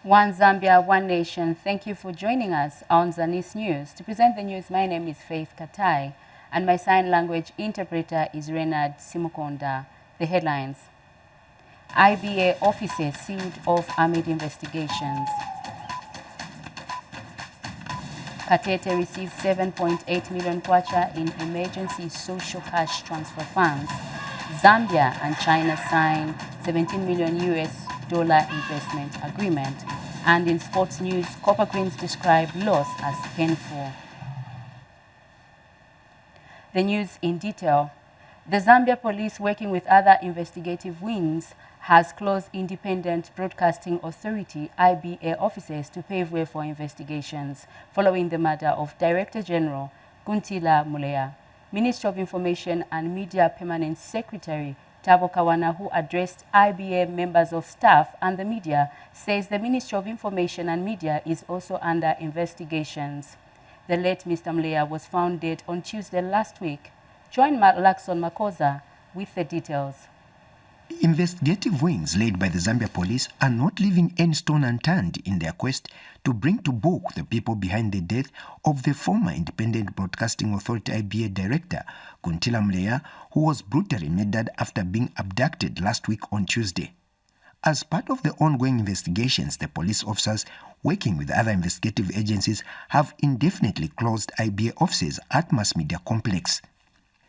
One Zambia, one nation. Thank you for joining us on ZANIS News. To present the news, my name is Faith Katai, and my sign language interpreter is Renard Simukonda. The headlines. IBA officers sealed off amid investigations. Katete received 7.8 million kwacha in emergency social cash transfer funds. Zambia and China signed $17 million investment agreement. And in sports news, Copper Queens describe loss as painful. The news in detail. The Zambia police, working with other investigative wings, has closed Independent Broadcasting Authority IBA offices to pave way for investigations following the murder of Director General Guntila Muleya. Minister of Information and Media Permanent Secretary Tabo Kawana, who addressed IBA members of staff and the media, says the Ministry of Information and Media is also under investigations. The late Mr. Muleya was found dead on Tuesday last week. Join Lakson Makosa with the details. Investigative wings led by the Zambia police are not leaving any stone unturned in their quest to bring to book the people behind the death of the former Independent Broadcasting Authority IBA director, Guntila Muleya, who was brutally murdered after being abducted last week on Tuesday. As part of the ongoing investigations, the police officers working with other investigative agencies have indefinitely closed IBA offices at Mass Media Complex.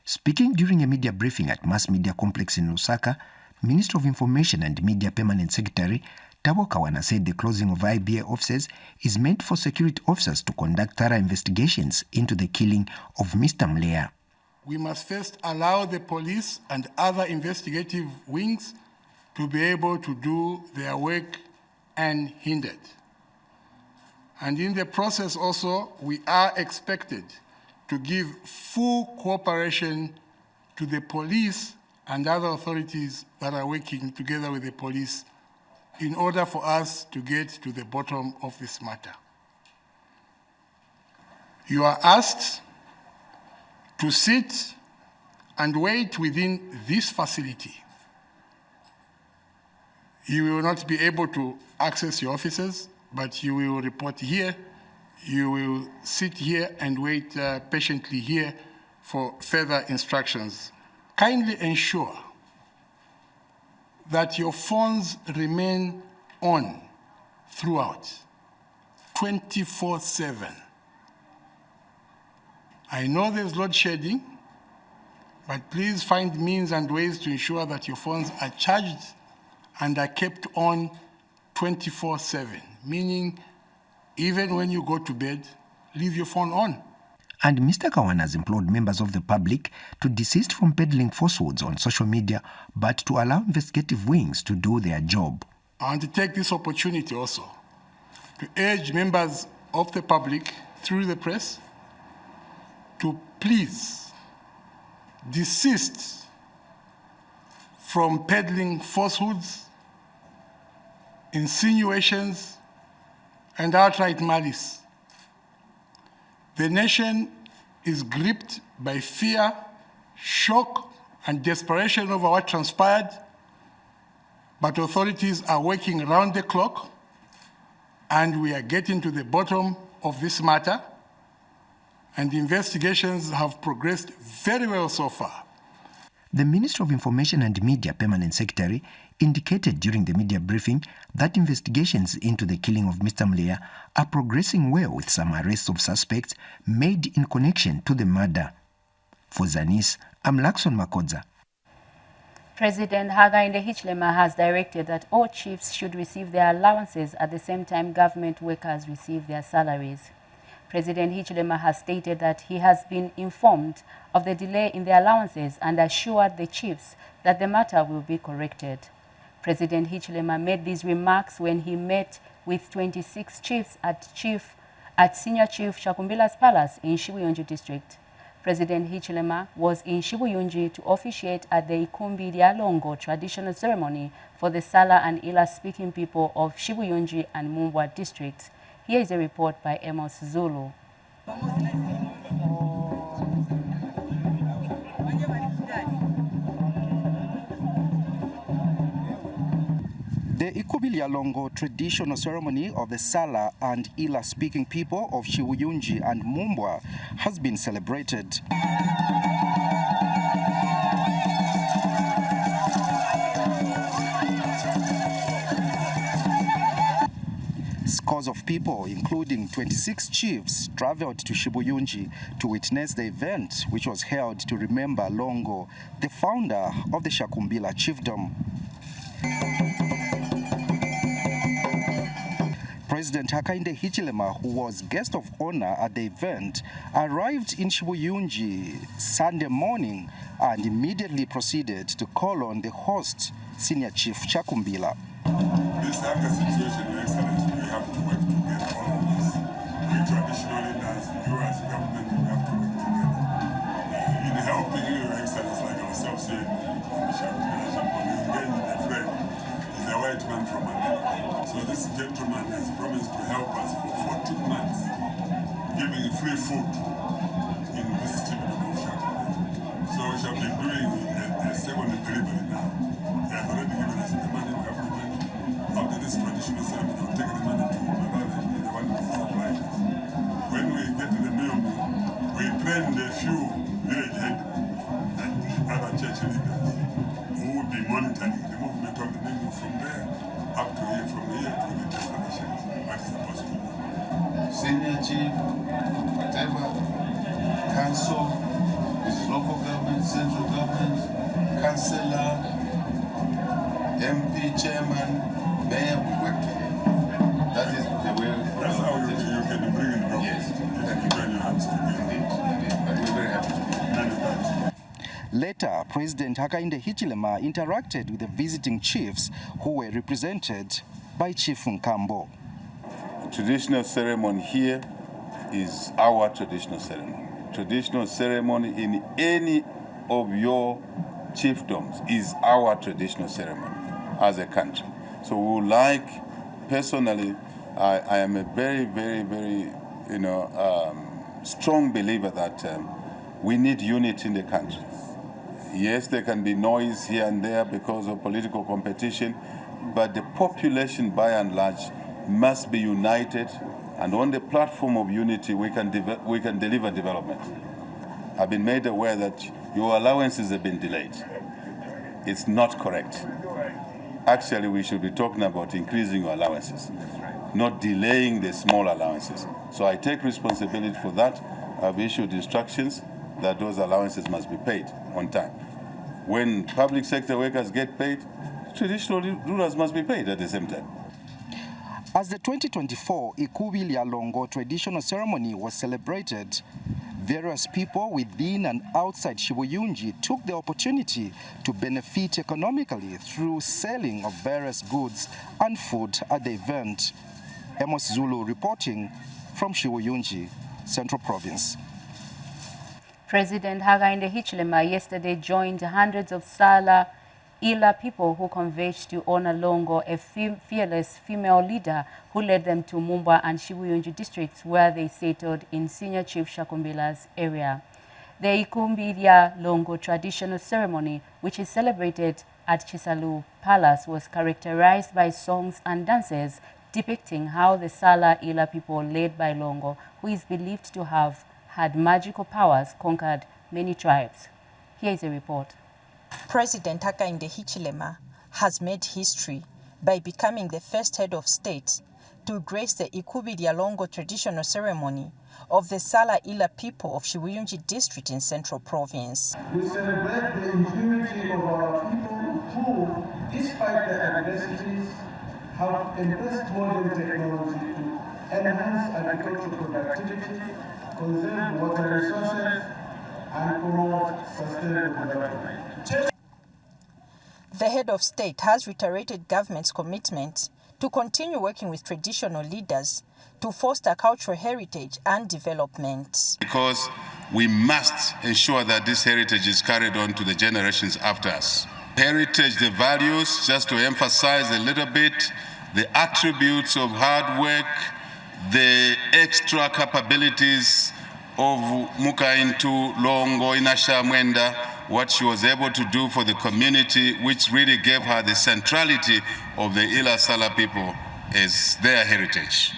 Speaking during a media briefing at Mass Media Complex in Lusaka, Minister of Information and Media Permanent Secretary Tabo Kawana said the closing of IBA offices is meant for security officers to conduct thorough investigations into the killing of Mr. Muleya. We must first allow the police and other investigative wings to be able to do their work unhindered. And in the process also, we are expected to give full cooperation to the police and other authorities that are working together with the police in order for us to get to the bottom of this matter. You are asked to sit and wait within this facility. You will not be able to access your offices, but you will report here. You will sit here and wait patiently here for further instructions. Kindly ensure that your phones remain on throughout, 24/7. I know there's load shedding, but please find means and ways to ensure that your phones are charged and are kept on 24/7, meaning even when you go to bed, leave your phone on. And Mr. Kawana has implored members of the public to desist from peddling falsehoods on social media, but to allow investigative wings to do their job. I want to take this opportunity also to urge members of the public through the press to please desist from peddling falsehoods, insinuations, and outright malice. The nation is gripped by fear, shock, and desperation over what transpired, but authorities are working around the clock, and we are getting to the bottom of this matter, and the investigations have progressed very well so far. The Minister of Information and Media Permanent Secretary indicated during the media briefing that investigations into the killing of Mr. Muleya are progressing well, with some arrests of suspects made in connection to the murder. For ZANIS, I'm Lakson Makosa. President Hakainde Hichilema has directed that all chiefs should receive their allowances at the same time government workers receive their salaries. President Hichilema has stated that he has been informed of the delay in the allowances and assured the chiefs that the matter will be corrected. President Hichilema made these remarks when he met with 26 chiefs at Senior Chief Chakumbila's Palace in Shibuyunju District. President Hichilema was in Shibuyunju to officiate at the Ikumbi Dialongo traditional ceremony for the Sala and Ila-speaking people of Shibuyunju and Mumbwa districts. Here is a report by Amos Zulu. The The Ikubilyalongo traditional ceremony of the Sala and Ila-speaking people of Shibuyunji and Mumbwa has been celebrated. Scores of people, including 26 chiefs, traveled to Shibuyunji to witness the event, which was held to remember Longo, the founder of the Shakumbila chiefdom. President Hakainde Hichilema, who was guest of honor at the event, arrived in Shibuyunji Sunday morning and immediately proceeded to call on the host, Senior Chief Shakumbila. This type of situation, Your Excellency, we have to work together, all of us. We traditional leaders, you as government, we have to work together. In helping Your Excellency, like ourselves here, in the Shakumbila, we engage in a friend. He's a white man from America. So this gentleman has promised to help us for 14 months, giving free food in this kingdom of Shakumbila. So we shall be doing a second delivery now. He has already given us the money, we have the money. After this traditional ceremony, we'll take the money to my brother, the one who supplied us. When we get to the meal, we train the few village heads and other church leaders who will be monitoring the movement of the people from there up to here, from here to the destinations. What is supposed to do? Senior chief, whatever, council, local government, central government, councillor, MP, chairman, mayor, we work together. That is the way. That's how you can bring it up. Yes. You can join your hands together. Indeed. But we're very happy to be here. Many thanks. Later, President Hakainde Hichilema interacted with the visiting chiefs who were represented by Chief Nkambo. Traditional ceremony here is our traditional ceremony. Traditional ceremony in any of your chiefdoms is our traditional ceremony as a country. So we would like, personally, I am a very, very, very, strong believer that we need unity in the country. Yes, there can be noise here and there because of political competition, but the population by and large must be united, and on the platform of unity we can deliver development. I've been made aware that your allowances have been delayed. It's not correct. Actually, we should be talking about increasing your allowances, not delaying the small allowances. So I take responsibility for that. I've issued instructions that those allowances must be paid on time. When public sector workers get paid, traditional rulers must be paid at the same time. As the 2024 Ikubilyalongo traditional ceremony was celebrated, various people within and outside Shibuyunji took the opportunity to benefit economically through selling of various goods and food at the event. Amos Zulu reporting from Shibuyunji, Central Province. President Hakainde Hichilema yesterday joined hundreds of Sala Ila people who converged to honor Longo, a fearless female leader who led them to Mumbwa and Shibuyunji districts, where they settled in Senior Chief Shakumbila's area. The Ikubilyalongo traditional ceremony, which is celebrated at Chisalu Palace, was characterized by songs and dances depicting how the Sala Ila people led by Longo, who is believed to have had magical powers, conquered many tribes. Here is a report. President Hakainde Hichilema has made history by becoming the first head of state to grace the Ikubilyalongo traditional ceremony of the Sala Ila people of Shibuyunji district in Central Province. We celebrate the ingenuity of our people who, despite the adversities, have embraced modern technology to enhance agricultural productivity, conserve water resources, and promote sustainable development. The head of state has reiterated government's commitment to continue working with traditional leaders to foster cultural heritage and development. Because we must ensure that this heritage is carried on to the generations after us. Heritage, the values, just to emphasize a little bit, the attributes of hard work, the extra capabilities of Mukaintu, Longo, Inasha, Mwenda, what she was able to do for the community, which really gave her the centrality of the Ila Sala people as their heritage.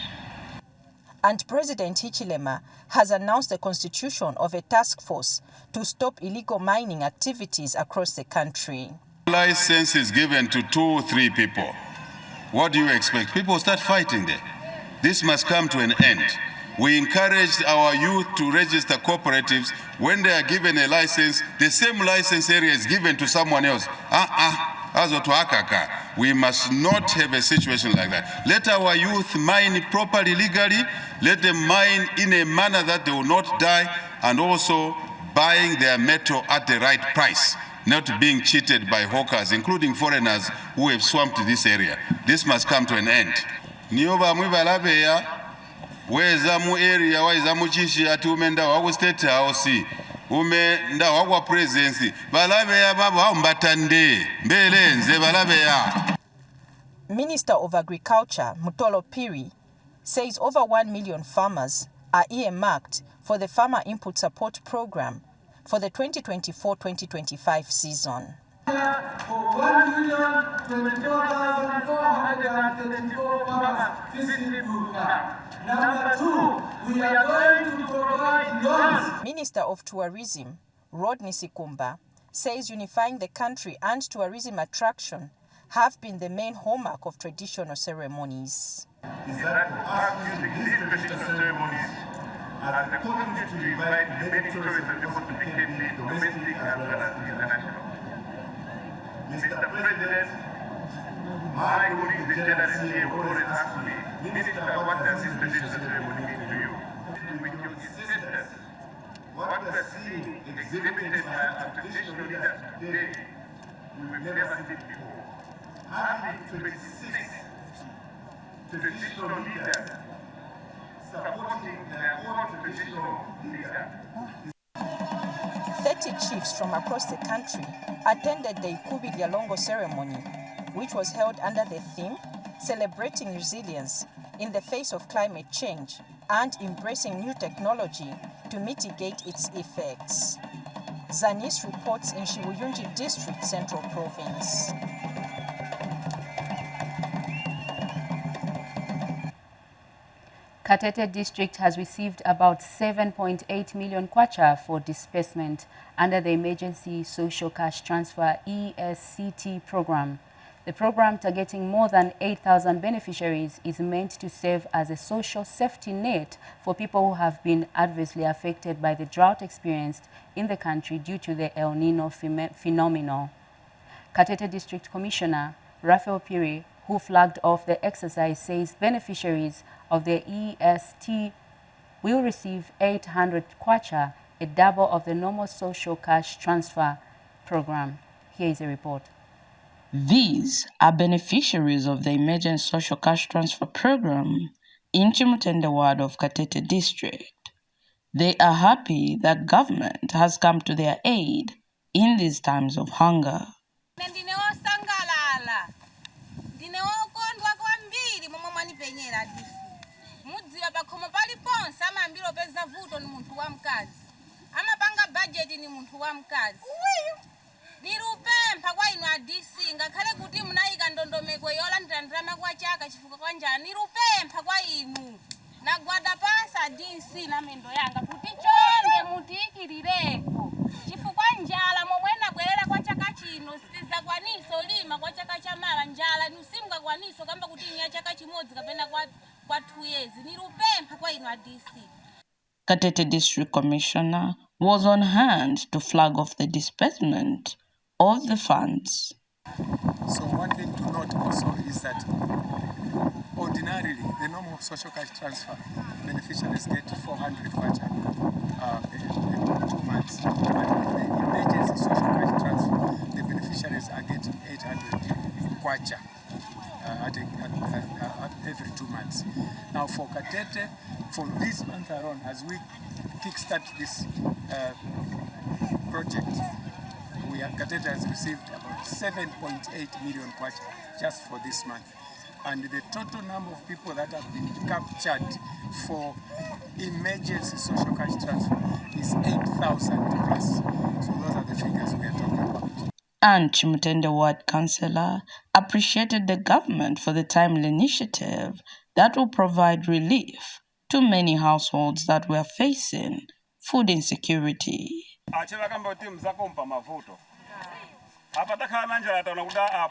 And President Hichilema has announced the constitution of a task force to stop illegal mining activities across the country. License is given to 2 or 3 people. What do you expect? People start fighting there. This must come to an end. We encourage our youth to register cooperatives. When they are given a license, the same license area is given to someone else. We must not have a situation like that. Let our youth mine properly, legally. Let them mine in a manner that they will not die, and also buying their metal at the right price, not being cheated by hawkers, including foreigners who have swamped this area. This must come to an end. Weza mu area waiza mu chishi ati umenda wa state house umenda wa presidency balabeya baba mbatande mbelenze balabeya. Minister of Agriculture Mutolo Piri says over 1 million farmers are earmarked for the Farmer Input Support Program for the 2024-2025 season. For 1,024,434 farmers facing Buka. Number 2, we are going to provide loans. Minister of Tourism Rodney Sikumba says unifying the country and tourism attraction have been the main hallmark of traditional ceremonies. Is that us using these traditional ceremonies as an opportunity to invite many tourists and people to PKP, domestic as well as international. Mr. President, my colleague, the General here, will always ask me, Minister, what does this traditional ceremony mean to you? With your sisters, what we are seeing exhibited by our traditional leaders today, we've never seen it before. Having 26 traditional leaders supporting their own traditional leader. 30 chiefs from across the country attended the Ikubi Lyalongo ceremony, which was held under the theme Celebrating Resilience in the Face of Climate Change and Embracing New Technology to Mitigate its Effects. ZANIS reports in Shibuyunji District, Central Province. Katete District has received about 7.8 million kwacha for disbursement under the Emergency Social Cash Transfer ESCT program. The program, targeting more than 8,000 beneficiaries, is meant to serve as a social safety net for people who have been adversely affected by the drought experienced in the country due to the El Nino phenomenon. Katete District Commissioner Raphael Piri, who flagged off the exercise, says beneficiaries of the EST will receive 800 kwacha, a double of the normal social cash transfer program. Here is a report. These are beneficiaries of the Emergency Social Cash Transfer Program in Chimutende ward of Katete District. They are happy that government has come to their aid in these times of hunger. Nirupempa kwa inu adisi ngakhale kuti munayika ndondomeko yolandirandira kwa chaka chifukwa kwanja nirupempa kwa inu nagwada pasa adisi na mendo yanga kuti chonde mutikirireko chifukwa njala momwena bwerera kwa chaka chino sizakwaniso lima kwa chaka chamala njala nusimga kwaniso kamba kuti nya chaka chimodzi kapena kwa 2 years nirupempa kwa inu adisi. Katete District Commissioner was on hand to flag off the disbursement of the funds. So one thing to note also is that ordinarily the normal social cash transfer beneficiaries get 400 kwacha in 2 months. But with the emergency social cash transfer, the beneficiaries are getting 800 kwacha every 2 months. Now for Katete, for this month alone, as we kickstart this project, Katete has received about 7.8 million kwacha just for this month. And the total number of people that have been captured for emergency social cash transfer is 8,000 plus. So those are the figures we are talking about. And Chimutende Ward Councillor appreciated the government for the timely initiative that will provide relief to many households that were facing food insecurity.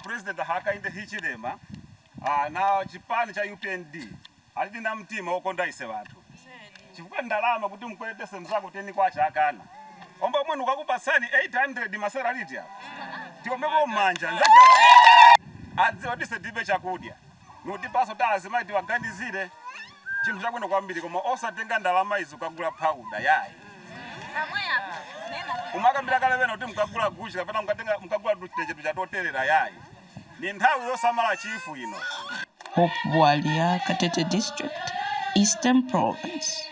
President Hakainde Hichilema na chipani cha UPND alidina mtima wokondaise watu chifukwa ndalama kuti mkwetese mzako teni kwa chakana omba mwenu kakupa sani 800 masera litia tiomeko manja nzacha adziodise dibe chakudya nuti paso tazima iti wagandizire chinthu chakweno kwambiri koma osatenga ndalama izo kagula pauda yayi umakambira kale beno kuti mkagula guchi kapena mkagula chetu chatoterera yayi ni nthawi yosamala chifu ino. Hope Bwalia, Katete District, Eastern Province.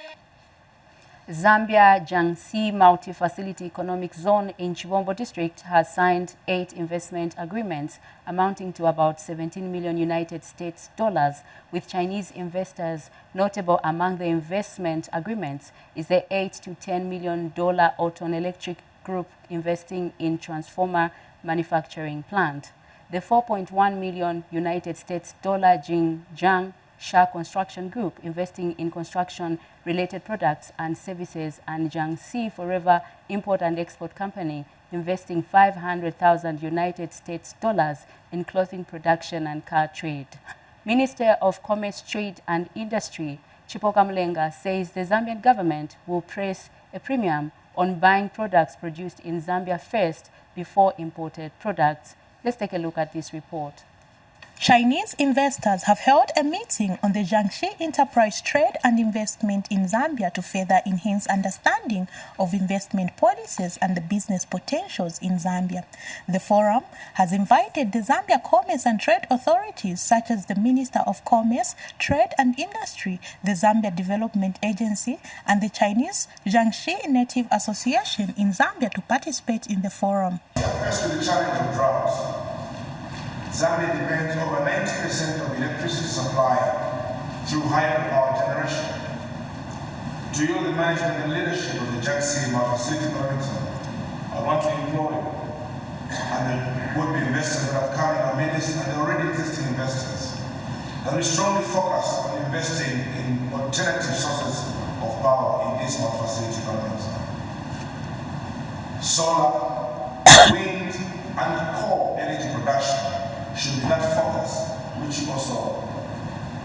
Zambia Jiangxi Multi-Facility Economic Zone in Chibombo District has signed 8 investment agreements amounting to about 17 million United States dollars with Chinese investors. Notable among the investment agreements is the $8 to $10 million Auton Electric Group investing in transformer manufacturing plant. The 4.1 million United States dollar Jinjiang Sha Construction Group investing in construction-related products and services, and Jiangxi Forever Import and Export Company investing 500,000 United States dollars in clothing production and car trade. Minister of Commerce, Trade and Industry Chipoka Mlenga says the Zambian government will place a premium on buying products produced in Zambia first before imported products. Let's take a look at this report. Chinese investors have held a meeting on the Jiangxi Enterprise Trade and Investment in Zambia to further enhance understanding of investment policies and the business potentials in Zambia. The forum has invited the Zambia Commerce and Trade authorities such as the Minister of Commerce, Trade and Industry, the Zambia Development Agency and the Chinese Jiangxi Native Association in Zambia to participate in the forum. First, with the challenge of drought. Zambia depends over 90% of electricity supply through hydropower generation. To you, the management and leadership of the Jiangxi Multi-Facility Economic Zone, I want to implore you and the would-be investors that have come in our midst and the already existing investors that we strongly focus on investing in alternative sources of power in this multi-facility economic zone. Solar, wind, and coal energy production should be that focus, which also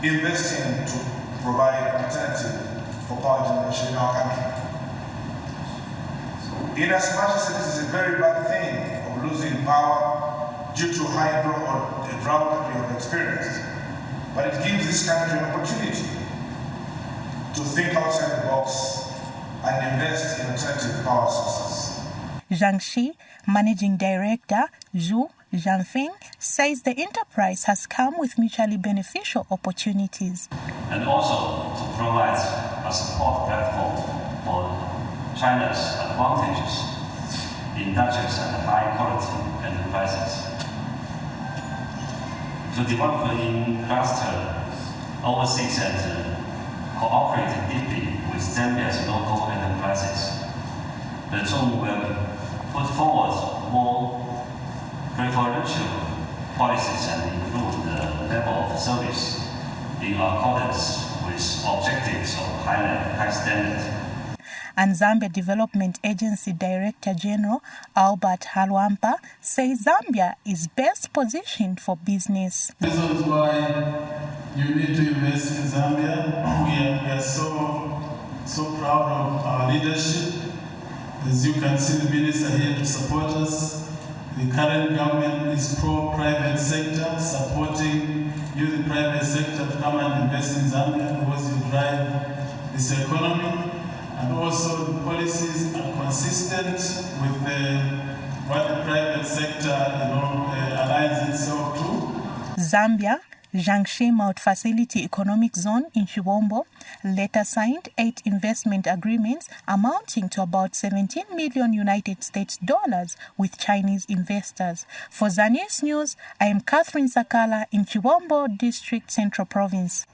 investing to provide an alternative for power generation in our country. In as much as it is a very bad thing of losing power due to hydro or a drought that we have experienced, but it gives this country an opportunity to think outside the box and invest in alternative power sources. Jiangxi Managing Director Zhu Jianfeng says the enterprise has come with mutually beneficial opportunities. And also to provide a support platform for China's advantages in industries and high quality enterprises. To develop in cluster overseas and cooperate deeply with Zambia's local enterprises. The zone will put forward more preferential policies and improve the level of service in accordance with objectives of high standards. And Zambia Development Agency Director General Albert Halwampa says Zambia is best positioned for business. Reasons why you need to invest in Zambia. We are so proud of our leadership. As you can see, the minister here to support us. The current government is pro-private sector, supporting you, the private sector, to come and invest in Zambia because you drive this economy. And also the policies are consistent with what the private sector aligns itself to. Zambia Jiangxi Multi-Facility Economic Zone in Chibombo later signed 8 investment agreements amounting to about 17 million United States dollars with Chinese investors. For ZANIS News, I am Catherine Sakala in Chibombo District, Central Province.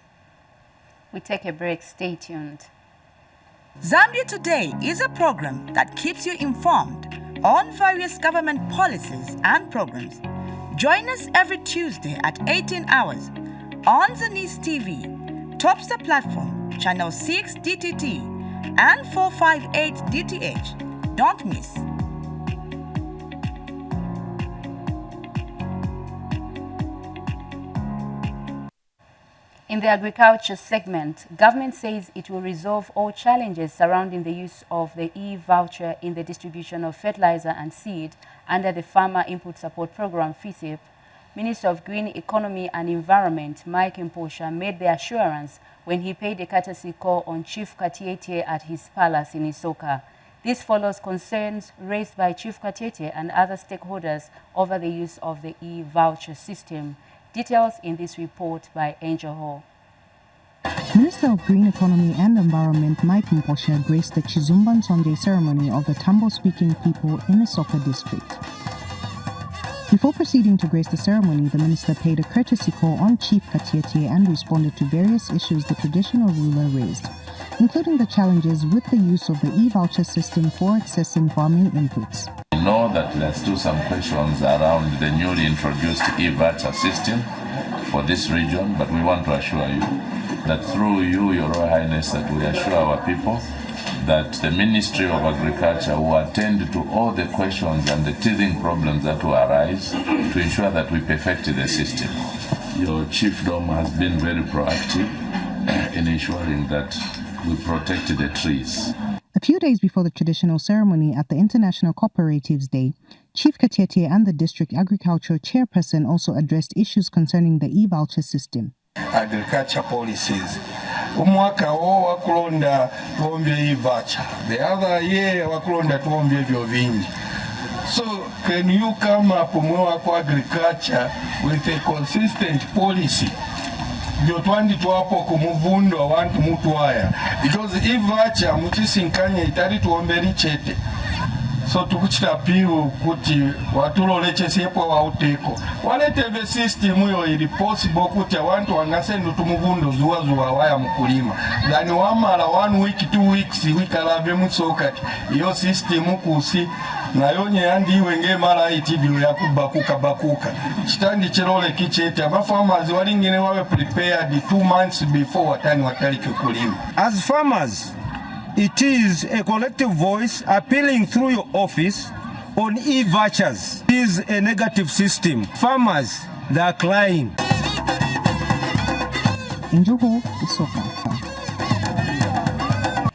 We take a break. Stay tuned. Zambia Today is a program that keeps you informed on various government policies and programs. Join us every Tuesday at 18 hours on ZANIS TV, Topstar Platform, Channel 6 DTT, and 458 DTH. Don't miss. In the agriculture segment, government says it will resolve all challenges surrounding the use of the e-voucher in the distribution of fertilizer and seed under the Farmer Input Support Program, FISIP. Minister of Green Economy and Environment, Mike Mposha, made the assurance when he paid a courtesy call on Chief Katiete at his palace in Isoka. This follows concerns raised by Chief Katiete and other stakeholders over the use of the e-voucher system. Details in this report by Angel Hall. Minister of Green Economy and Environment Mike Mposha graced the Chizumba Nsonje ceremony of the Tambo-speaking people in Isoka district. Before proceeding to grace the ceremony, the minister paid a courtesy call on Chief Katiete and responded to various issues the traditional ruler raised, including the challenges with the use of the e-voucher system for accessing farming inputs. We know that there's still some questions around the newly introduced e-voucher system for this region, but we want to assure you that through you, Your Royal Highness, that we assure our people that the Ministry of Agriculture will attend to all the questions and the teething problems that will arise to ensure that we perfect the system. Your chiefdom has been very proactive in ensuring that we protect the trees. A few days before the traditional ceremony at the International Cooperatives Day, Chief Katiete and the district agricultural chairperson also addressed issues concerning the e-voucher system. Agriculture policies. Umwaka wo wakulonda tuombye e-voucher. The other year wakulonda tuombye vyo vingi. So can you come up with agriculture with a consistent policy? Vyotwandi tuwapo kumuvundo wantu mutu haya. Because e-voucher mutisinkanye itari tuomberi chete. So tukuchita piu kuti watuloleche siepo wa uteko. Walete system yo ili possible kuti wantu wangasendu tumuvundo zuwa waya mkulima. Dani wamala 1 week 2 weeks wikalave musokati. Iyo system kusi na yonye yandi iwenge mara itibiyo ya bakuka. Chitandi chirole kichete. Farmers walingine wawe prepared 2 months before watali kukulima. As farmers, it is a collective voice appealing through your office on e-vouchers. It is a negative system. Farmers, they are crying. Injuho, Isoka.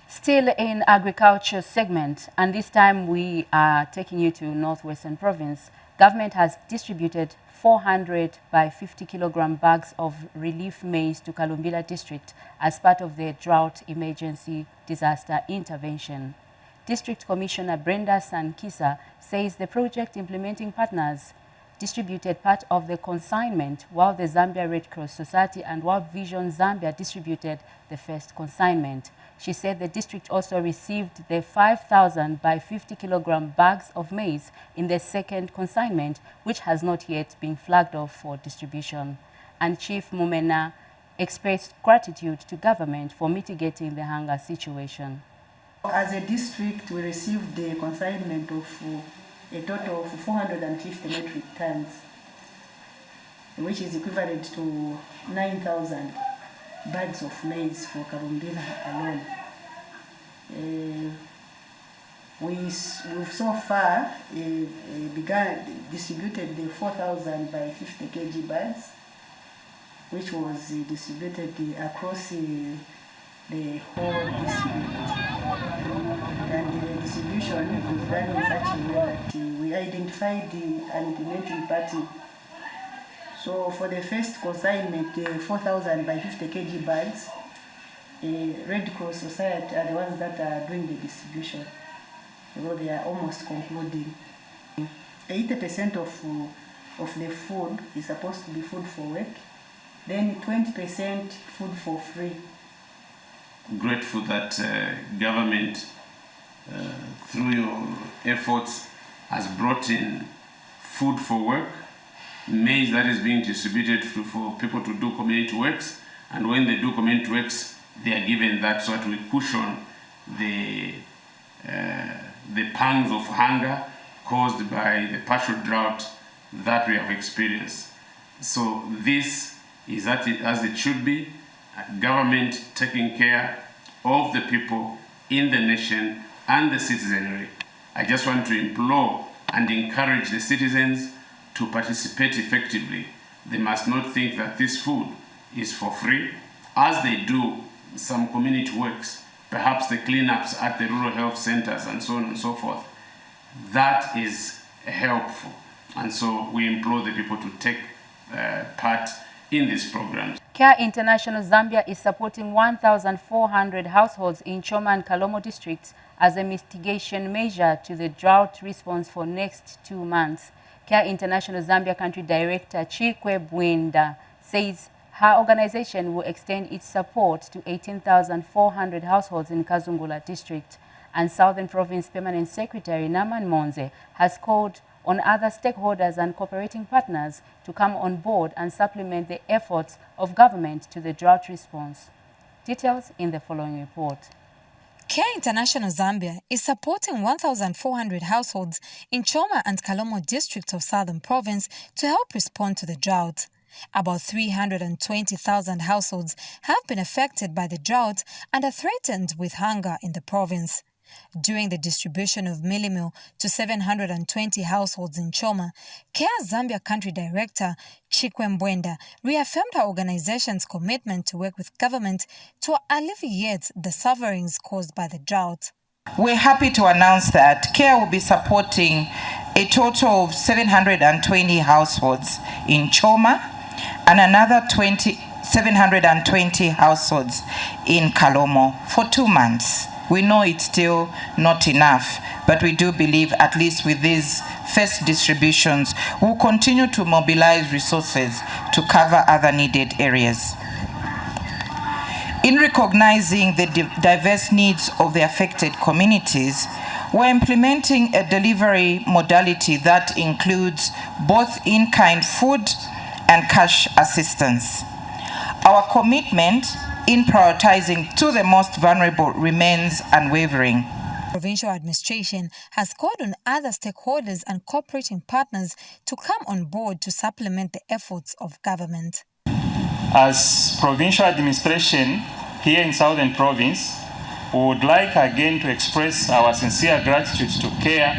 Still in agriculture segment, and this time we are taking you to Northwestern Province. Government has distributed 400 by 50 kilogram bags of relief maize to Kalumbila district as part of the drought emergency disaster intervention. District Commissioner Brenda Sankisa says the project implementing partners distributed part of the consignment, while the Zambia Red Cross Society and World Vision Zambia distributed the first consignment. She said the district also received the 5,000 by 50 kilogram bags of maize in the second consignment, which has not yet been flagged off for distribution. And Chief Mumena expressed gratitude to government for mitigating the hunger situation. As a district, we received the consignment of a total of 450 metric tons, which is equivalent to 9,000 bags of maize for Karumbila alone. We've so far distributed the 4,000 by 50 kg bags, which was distributed across the whole district. And the distribution was done in such a way that we identified an implementing party. So for the first consignment, 4,000 by 50 kg bags, Red Cross Society are the ones that are doing the distribution. Although they are almost concluding. 80% of the food is supposed to be food for work, then 20% food for free. Grateful that government, through your efforts, has brought in food for work, maize that is being distributed for people to do community works, and when they do community works, they are given that so that we cushion the pangs of hunger caused by the partial drought that we have experienced. So this is as it should be, government taking care of the people in the nation and the citizenry. I just want to implore and encourage the citizens to participate effectively. They must not think that this food is for free. As they do some community works, perhaps the cleanups at the rural health centers and so on and so forth, that is helpful. And so we implore the people to take part in these programs. CARE International Zambia is supporting 1,400 households in Choma and Kalomo districts as a mitigation measure to the drought response for next 2 months. CARE International Zambia Country Director Chikwe Bwenda says her organization will extend its support to 18,400 households in Kazungula district. And Southern Province Permanent Secretary Naman Monze has called on other stakeholders and cooperating partners to come on board and supplement the efforts of government to the drought response. Details in the following report. CARE International Zambia is supporting 1,400 households in Choma and Kalomo districts of Southern Province to help respond to the drought. About 320,000 households have been affected by the drought and are threatened with hunger in the province. During the distribution of mealie meal to 720 households in Choma, CARE Zambia Country Director Chikwe Bwenda reaffirmed her organization's commitment to work with government to alleviate the sufferings caused by the drought. We're happy to announce that CARE will be supporting a total of 720 households in Choma and another 720 households in Kalomo for 2 months. We know it's still not enough, but we do believe at least with these first distributions, we'll continue to mobilize resources to cover other needed areas. In recognizing the diverse needs of the affected communities, we're implementing a delivery modality that includes both in-kind food and cash assistance. Our commitment in prioritizing to the most vulnerable remains unwavering. Provincial administration has called on other stakeholders and cooperating partners to come on board to supplement the efforts of government. As provincial administration here in Southern Province, we would like again to express our sincere gratitude to CARE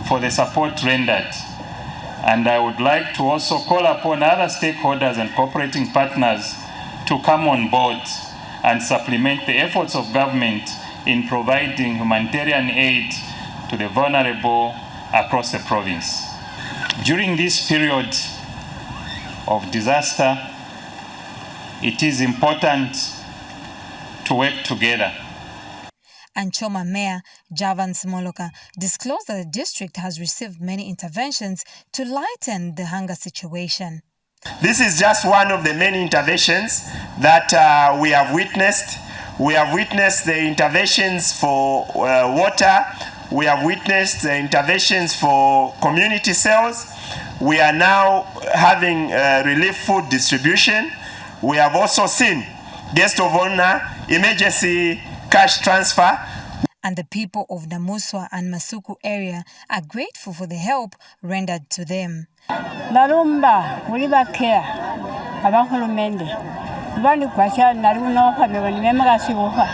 for the support rendered. And I would like to also call upon other stakeholders and cooperating partners to come on board and supplement the efforts of government in providing humanitarian aid to the vulnerable across the province. During this period of disaster, it is important to work together. And Choma Mayor Javans Moloka disclosed that the district has received many interventions to lighten the hunger situation. This is just one of the many interventions that we have witnessed. We have witnessed the interventions for water. We have witnessed the interventions for community cells. We are now having relief food distribution. We have also seen guest of honor, emergency cash transfer. And the people of Namuswa and Masuku area are grateful for the help rendered to them. Narumba, Uliba Care, Abahulumende, Bani Kwasha, Narunoha, Memagasiwoha.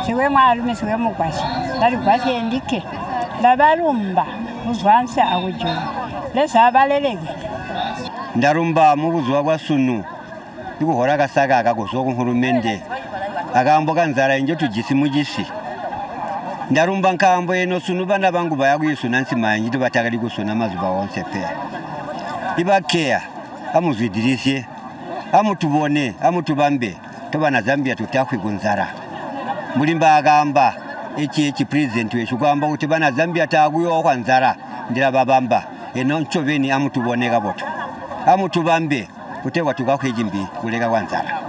She went my army, she went Mukwash, Larukwashi and Dike, Labarumba, whose once I would do. Let's have a leg. Narumba, Muzwa Sunu, you Horaga Saga, Gagosoko Hulumende, Agamboganzara, and Jotu Jisimujisi. Ndarumba nkambo eno sunubana bangu bayagu yisunansi manyi tubatagali kusuna mazuba wonse pe iba CARE amuzidirisye amutubone amutubambe tobana Zambia tutakwi gunzara mulimba agamba eki president we shugamba uti bana Zambia taguyo kwa nzara ndira babamba eno nchoveni amutubone gaboto amutubambe kutewa tugakwejimbi kulega kwa nzara.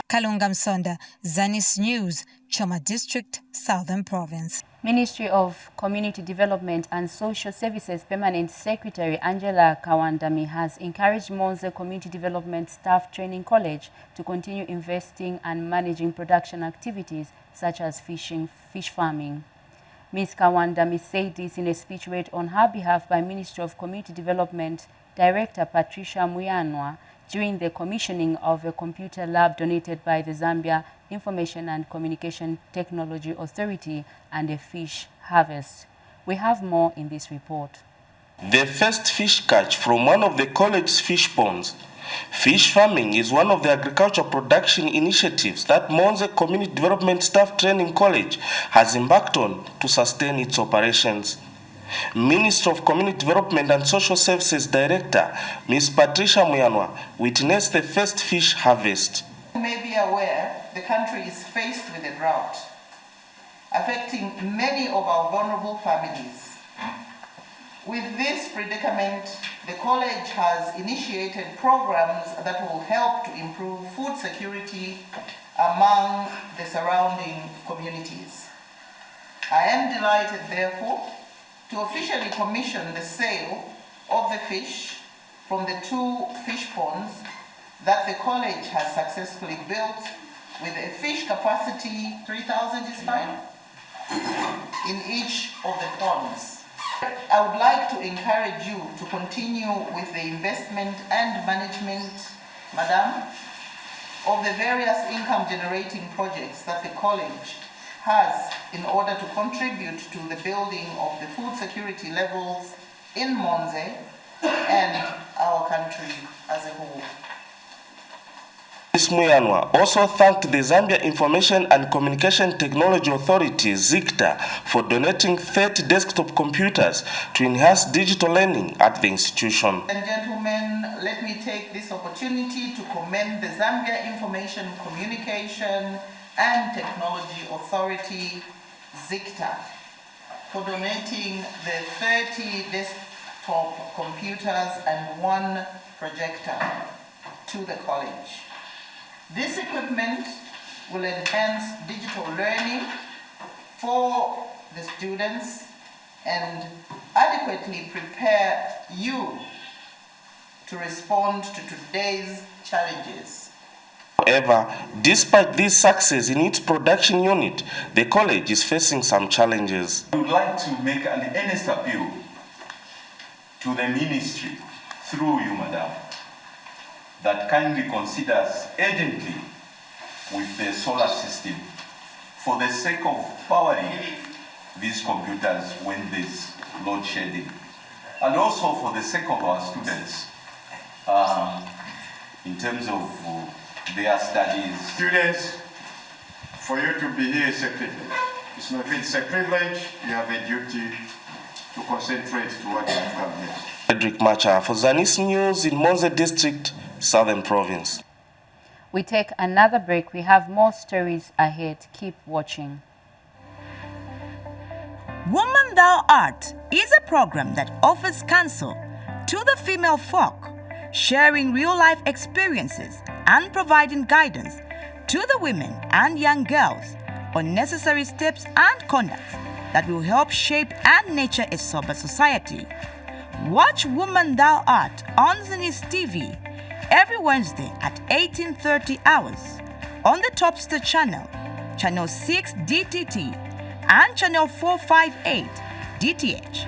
Kalunga Msonda, ZANIS News, Choma District, Southern Province. Ministry of Community Development and Social Services Permanent Secretary Angela Kawandami has encouraged Monze Community Development Staff Training College to continue investing and managing production activities such as fish farming. Ms. Kawandami said this in a speech read on her behalf by Minister of Community Development Director Patricia Muyanwa during the commissioning of a computer lab donated by the Zambia Information and Communication Technology Authority and a fish harvest. We have more in this report. The first fish catch from one of the college's fish ponds. Fish farming is one of the agriculture production initiatives that Monze Community Development Staff Training College has embarked on to sustain its operations. Minister of Community Development and Social Services Director, Ms. Patricia Muyanwa, witnessed the first fish harvest. You may be aware the country is faced with a drought, affecting many of our vulnerable families. With this predicament, the college has initiated programs that will help to improve food security among the surrounding communities. I am delighted, therefore, to officially commission the sale of the fish from the 2 fish ponds that the college has successfully built with a fish capacity, 3,000 is fine, in each of the ponds. I would like to encourage you to continue with the investment and management, Madam, of the various income-generating projects that the college has in order to contribute to the building of the food security levels in Monze and our country as a whole. Ms. Muyanwa also thanked the Zambia Information and Communication Technology Authority, ZICTA, for donating 30 desktop computers to enhance digital learning at the institution. Ladies and gentlemen, let me take this opportunity to commend the Zambia Information, Communication and Technology Authority, ZICTA, for donating the 30 desktop computers and 1 projector to the college. This equipment will enhance digital learning for the students and adequately prepare you to respond to today's challenges. However, despite this success in its production unit, the college is facing some challenges. I would like to make an earnest appeal to the ministry, through you, Madam, that kindly considers urgently with the solar system for the sake of powering these computers when there's load shedding, and also for the sake of our students in terms of their studies. Students, for you to be here is a privilege. It's a privilege, you have a duty to concentrate to what you have come here. Frederick Macha for ZANIS News in Monze District, Southern Province. We take another break. We have more stories ahead. Keep watching. Woman Thou Art is a program that offers counsel to the female folk, sharing real-life experiences and providing guidance to the women and young girls on necessary steps and conducts that will help shape and nurture a sober society. Watch Woman Thou Art on ZANIS TV every Wednesday at 18:30 hours on the Topster channel, channel 6 DTT and channel 458 DTH.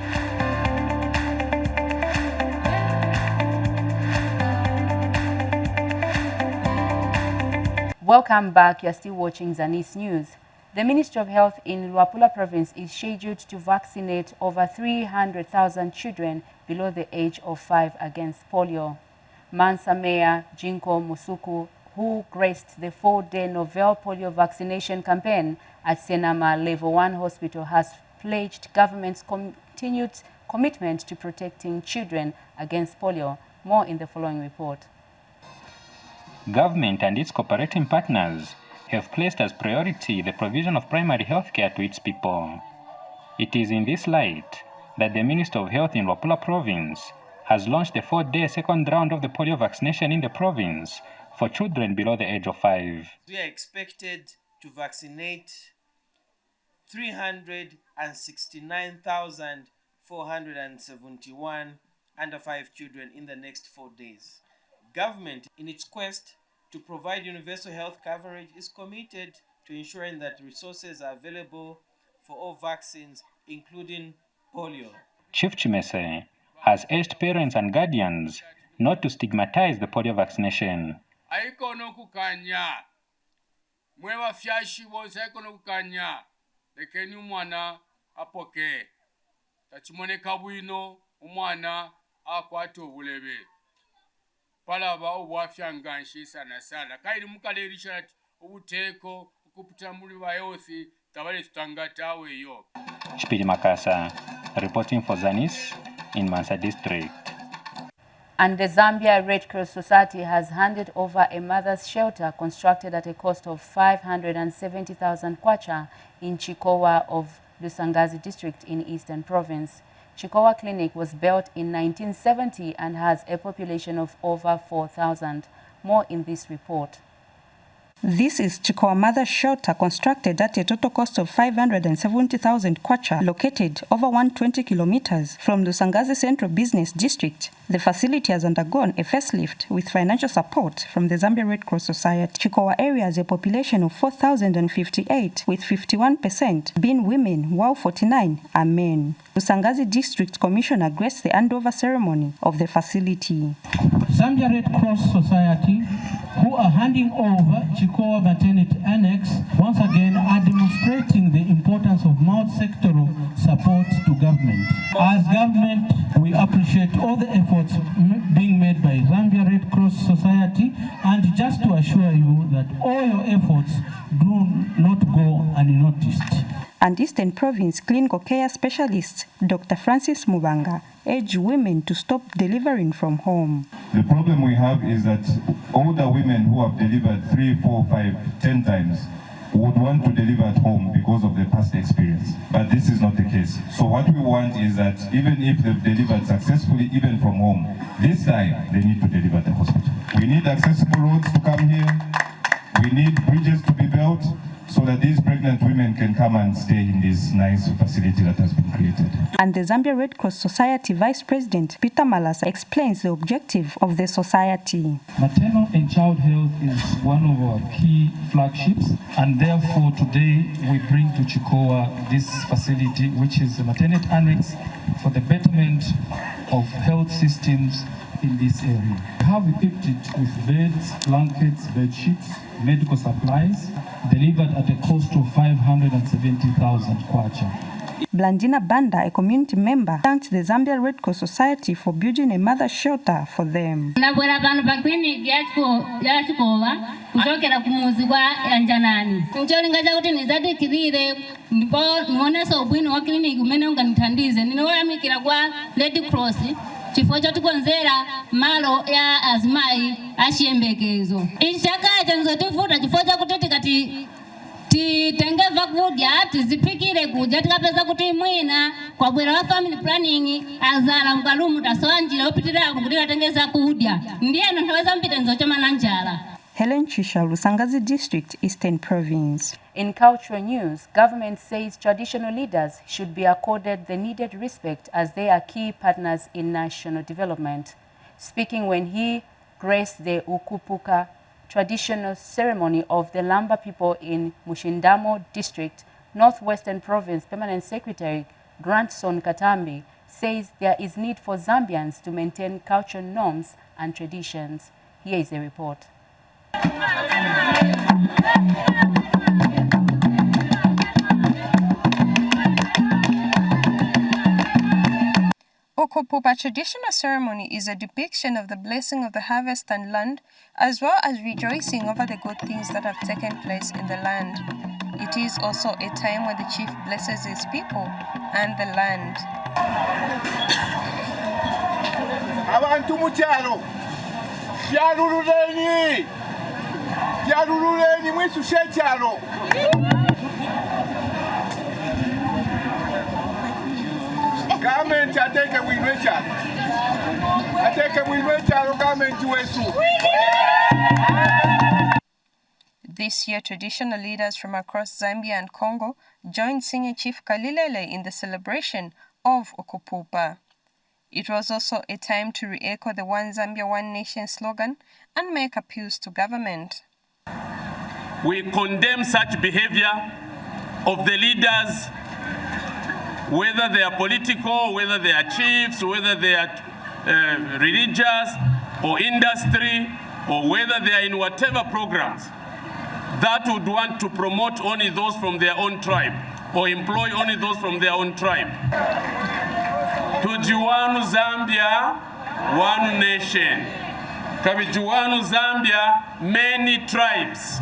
Welcome back. You're still watching ZANIS News. The Ministry of Health in Luapula Province is scheduled to vaccinate over 300,000 children below the age of 5 against polio. Mansa Mayor Jinko Musuku, who graced the 4-day novel polio vaccination campaign at Senama Level 1 Hospital, has pledged government's continued commitment to protecting children against polio. More in the following report. Government and its cooperating partners have placed as priority the provision of primary health care to its people. It is in this light that the Minister of Health in Luapula Province has launched the 4-day second round of the polio vaccination in the province for children below the age of 5. We are expected to vaccinate 369,471 under 5 children in the next 4 days. Government, in its quest to provide universal health coverage, is committed to ensuring that resources are available for all vaccines including polio. Chief Chimese has urged parents and guardians not to stigmatize the polio vaccination. Aikono kukanya mwewa fyashi bose aikono kukanya lekeni umwana apoke tachimoneka bwino umwana akwata obulebe palaba obwafyanganshi sana sana kairi mukalerisha obuteko okuputa muri bayosi tabale tutangatawe yo. Chipiri Makasa, reporting for ZANIS in Mansa District. And the Zambia Red Cross Society has handed over a mother's shelter constructed at a cost of 570,000 kwacha in Chikowa of Lusangazi district in Eastern Province. Chikowa Clinic was built in 1970 and has a population of over 4,000. More in this report. This is Chikowa Mother's Shelter, constructed at a total cost of 570,000 kwacha, located over 120 kilometers from the Lusangazi Central Business District. The facility has undergone a facelift with financial support from the Zambia Red Cross Society. Chikowa area has a population of 4,058, with 51% being women, while 49 are men. Lusangazi District Commissioner graced the handover ceremony of the facility. Zambia Red Cross Society, who are handing over Chikowa Maternity Annex, once again are demonstrating the importance of multi-sectoral support to government. As government, we appreciate all the efforts being made by Zambia Red Cross Society, and just to assure you that all your efforts do not go unnoticed. And Eastern Province Clinical Care Specialist Dr. Francis Mubanga urged women to stop delivering from home. The problem we have is that older women who have delivered 3, 4, 5, 10 times would want to deliver at home because of their past experience. But this is not the case. So what we want is that even if they've delivered successfully, even from home, this time they need to deliver at the hospital. We need accessible roads to come here. We need bridges to be built so that these pregnant women can come and stay in this nice facility that has been created. And the Zambia Red Cross Society Vice President Peter Malasa explains the objective of the society. Maternal and child health is one of our key flagships, and therefore today we bring to Chikowa this facility, which is a maternity annex for the betterment of health systems in this area. We have equipped it with beds, blankets, bed sheets, medical supplies, delivered at a cost of 570,000 kwacha. Blandina Banda, a community member, thanked the Zambia Red Cross Society for building a mother shelter for them. Kuchokera kumuzigwa yanjanani ncholinga chakuti nizadikirire ndipo nuonesa ubwino wa kliniki umene unganithandize ninoyamikira kwa Red Cross chifukwa chotikonzera malo ya azimayi achiyembekezo. Ichi chakacha nizotivuta chifukwa chakuti tikati titenge vakudya tizipikire kudya tikapeza kuti mwina kwabwera wa family planning azala mkalumu tasowa njira yopitirako kuti katengeza kudya ndiyeno nthawi mpita nzochomana njala. Helen Chisha, Lusangazi District, Eastern Province. In cultural news, government says traditional leaders should be accorded the needed respect as they are key partners in national development. Speaking when he graced the Ukupuka traditional ceremony of the Lamba people in Mushindamo District, Northwestern Province Permanent Secretary Grantson Katambi says there is need for Zambians to maintain cultural norms and traditions. Here is a report. Okupupa traditional ceremony is a depiction of the blessing of the harvest and land, as well as rejoicing over the good things that have taken place in the land. It is also a time when the chief blesses his people and the land. Abantu mukyalo byalululeni mwisushe ekyalo. Gavumenti ateeke bwino ekyalo, ateeke bwino ekyalo gavumenti weesu. This year, traditional leaders from across Zambia and Congo joined Senior Chief Kalilele in the celebration of Okupupa. It was also a time to re-echo the One Zambia, One Nation slogan and make appeals to government. We condemn such behavior of the leaders whether they are political, whether they are chiefs, whether they are religious or industry, or whether they are in whatever programs, that would want to promote only those from their own tribe or employ only those from their own tribe. Tujiwanu Zambia, one nation. Kabijuwanu Zambia, many tribes.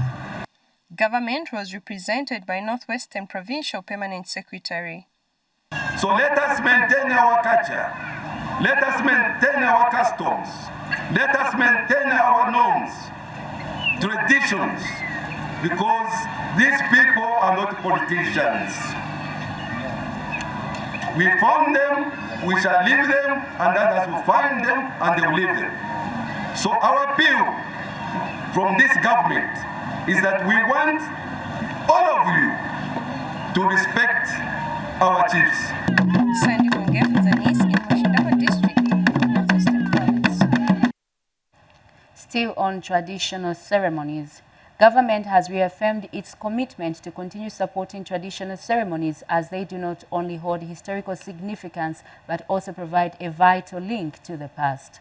Government was represented by Northwestern Provincial Permanent Secretary. So let us maintain our culture. Let us maintain our customs. Let us maintain our norms, traditions, because these people are not politicians. We found them, we shall leave them, and others will find them, and they will leave them. So our appeal from this government is that we want all of you to respect our chiefs. Sandy Munge for ZANIS in Moshindawa District, Northwestern Province. Still on traditional ceremonies, government has reaffirmed its commitment to continue supporting traditional ceremonies as they do not only hold historical significance but also provide a vital link to the past.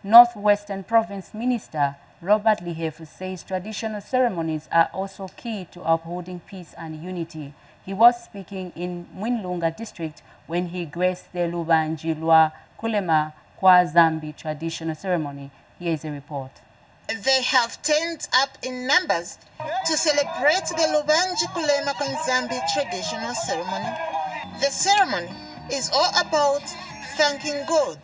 Northwestern Province Minister Robert Lihefu says traditional ceremonies are also key to upholding peace and unity. He was speaking in Mwinlunga district when he graced the Lubanji Lwa Kulema Kwa Zambi traditional ceremony. Here is a report. They have turned up in numbers to celebrate the Lubanji Kulema Kwa Zambi traditional ceremony. The ceremony is all about thanking God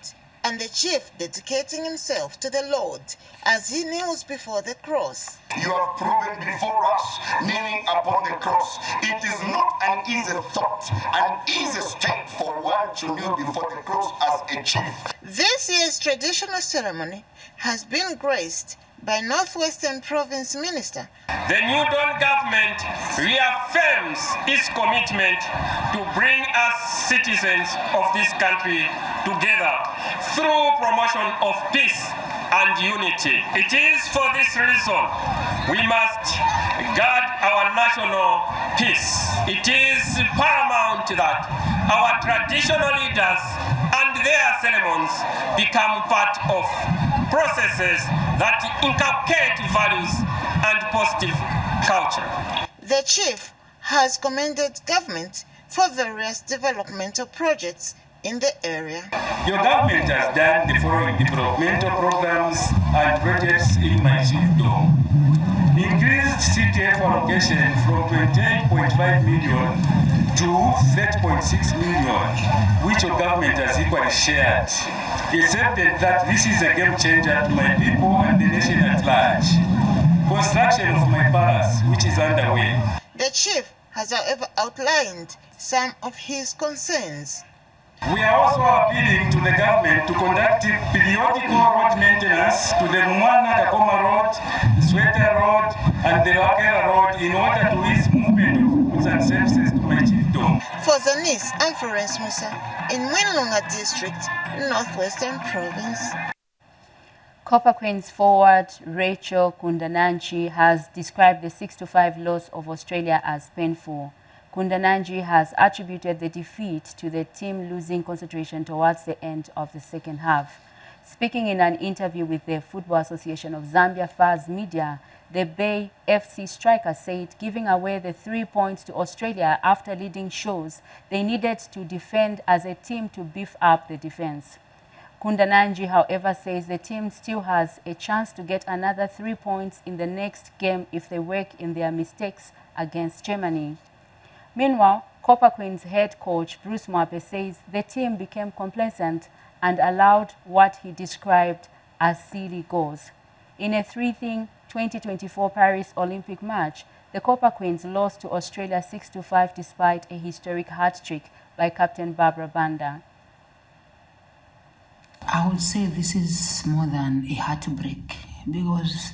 and the chief dedicating himself to the Lord as he kneels before the cross. You have proven before us, kneeling upon the cross. It is not an easy thought, an easy step for one to kneel before the cross as a chief. This year's traditional ceremony has been graced by Northwestern Province Minister. The New Dawn government reaffirms its commitment to bring us citizens of this country together through promotion of peace and unity. It is for this reason we must guard our national peace. It is paramount that our traditional leaders and their ceremonies become part of processes that inculcate values and positive culture. The chief has commended government for various developmental projects in the area. Your government has done the following developmental programs and projects in my chiefdom. Increased CTF allocation from 28.5 million to 30.6 million, which your government has equally shared. It's evident that this is a game changer to my people and the nation at large. Construction of my palace, which is underway. The chief has, however, outlined some of his concerns. We are also appealing to the government to conduct periodical road maintenance to the Mwana Kakoma Road, Sweta Road, and the Wakera Road in order to ease movement of goods and services to my chiefdom. For ZANIS, I'm Florence Musa in Mwinlunga District, Northwestern Province. Copper Queens forward Rachel Kundananchi has described the 6-5 loss of Australia as painful. Kundananji has attributed the defeat to the team losing concentration towards the end of the second half. Speaking in an interview with the Football Association of Zambia FAZ Media, the Bay FC striker said giving away the 3 points to Australia after leading shows they needed to defend as a team to beef up the defense. Kundananji, however, says the team still has a chance to get another 3 points in the next game if they work in their mistakes against Germany. Meanwhile, Copper Queens head coach Bruce Mwape says the team became complacent and allowed what he described as silly goals. In a 3-0 2024 Paris Olympic match, the Copper Queens lost to Australia 6-5 despite a historic hat-trick by Captain Barbara Banda. I would say this is more than a heartbreak because,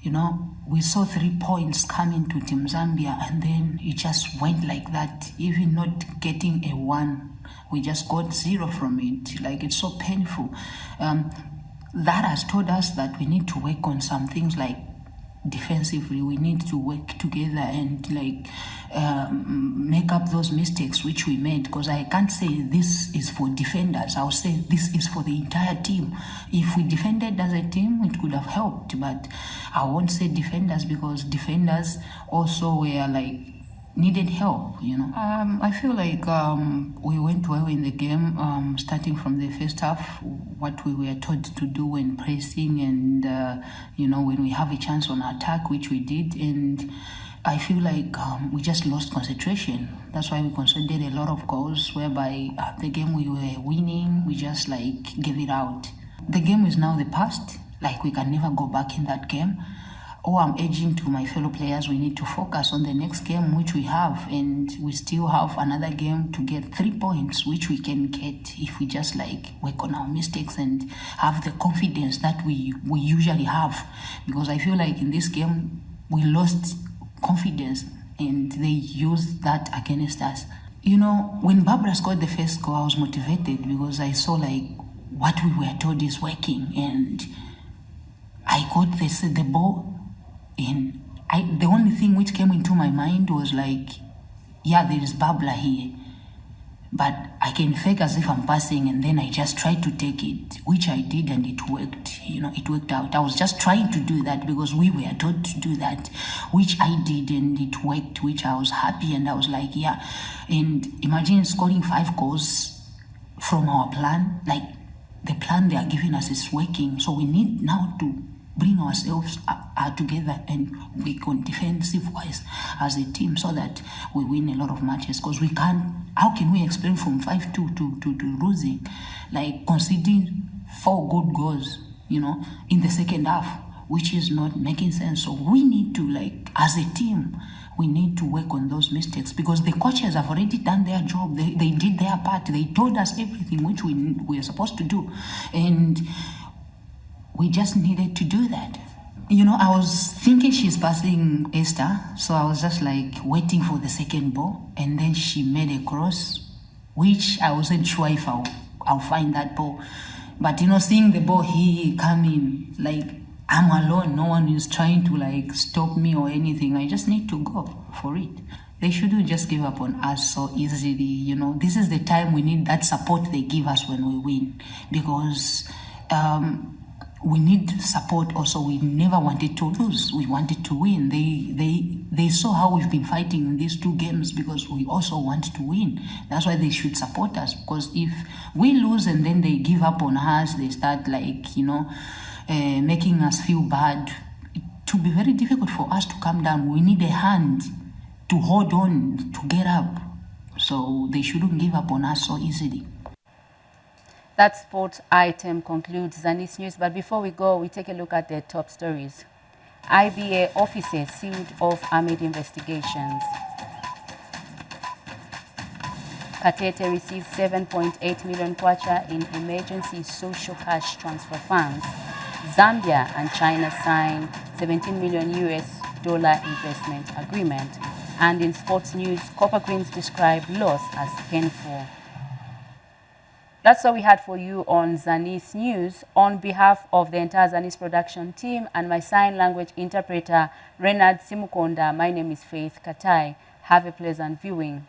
you know, we saw 3 points coming to Team Zambia and then it just went like that, even not getting a 1. We just got 0 from it. Like, it's so painful. That has told us that we need to work on some things like defensively. We need to work together and like make up those mistakes which we made, because I can't say this is for defenders. I'll say this is for the entire team. If we defended as a team, it could have helped, but I won't say defenders, because defenders also were like needed help, you know. I feel like we went well in the game, starting from the first half, what we were taught to do when pressing and, you know, when we have a chance on attack, which we did. And I feel like we just lost concentration. That's why we conceded a lot of goals, whereby the game we were winning, we just like gave it out. The game is now the past, like we can never go back in that game. I'm urging to my fellow players, we need to focus on the next game which we have, and we still have another game to get 3 points, which we can get if we just like work on our mistakes and have the confidence that we usually have. Because I feel like in this game we lost confidence and they used that against us. You know, when Barbara scored the first goal, I was motivated because I saw like what we were told is working, and I got the ball. And the only thing which came into my mind was like, yeah, there is Babla here, but I can fake as if I'm passing, and then I just tried to take it, which I did, and it worked. You know, it worked out. I was just trying to do that because we were taught to do that, which I did, and it worked, which I was happy, and I was like, yeah. And imagine scoring 5 goals from our plan. Like, the plan they are giving us is working, so we need now to bring ourselves together and work on defensive-wise as a team so that we win a lot of matches. Because we can't, how can we explain from 5-2 to losing, like conceding 4 good goals, you know, in the second half, which is not making sense. So we need to, like, as a team, we need to work on those mistakes, because the coaches have already done their job. They did their part. They told us everything which we are supposed to do. And we just needed to do that. You know, I was thinking she's passing Esther, so I was just like waiting for the second ball, and then she made a cross, which I wasn't sure if I'll find that ball. But, you know, seeing the ball here coming, like, I'm alone, no one is trying to like stop me or anything. I just need to go for it. They shouldn't just give up on us so easily, you know. This is the time we need that support they give us when we win, because we need support also. We never wanted to lose. We wanted to win. They saw how we've been fighting in these 2 games, because we also want to win. That's why they should support us, because if we lose and then they give up on us, they start like, you know, making us feel bad, it will be very difficult for us to come down. We need a hand to hold on, to get up. So they shouldn't give up on us so easily. That sports item concludes ZANIS News, but before we go, we take a look at the top stories. IBA officers sealed off amid investigations. Katete received 7.8 million kwacha in emergency social cash transfer funds. Zambia and China signed $17 million investment agreement. And in sports news, Copper Greens described loss as painful. That's all we had for you on ZANIS News. On behalf of the entire ZANIS production team and my sign language interpreter, Renard Simukonda, my name is Faith Katai. Have a pleasant viewing.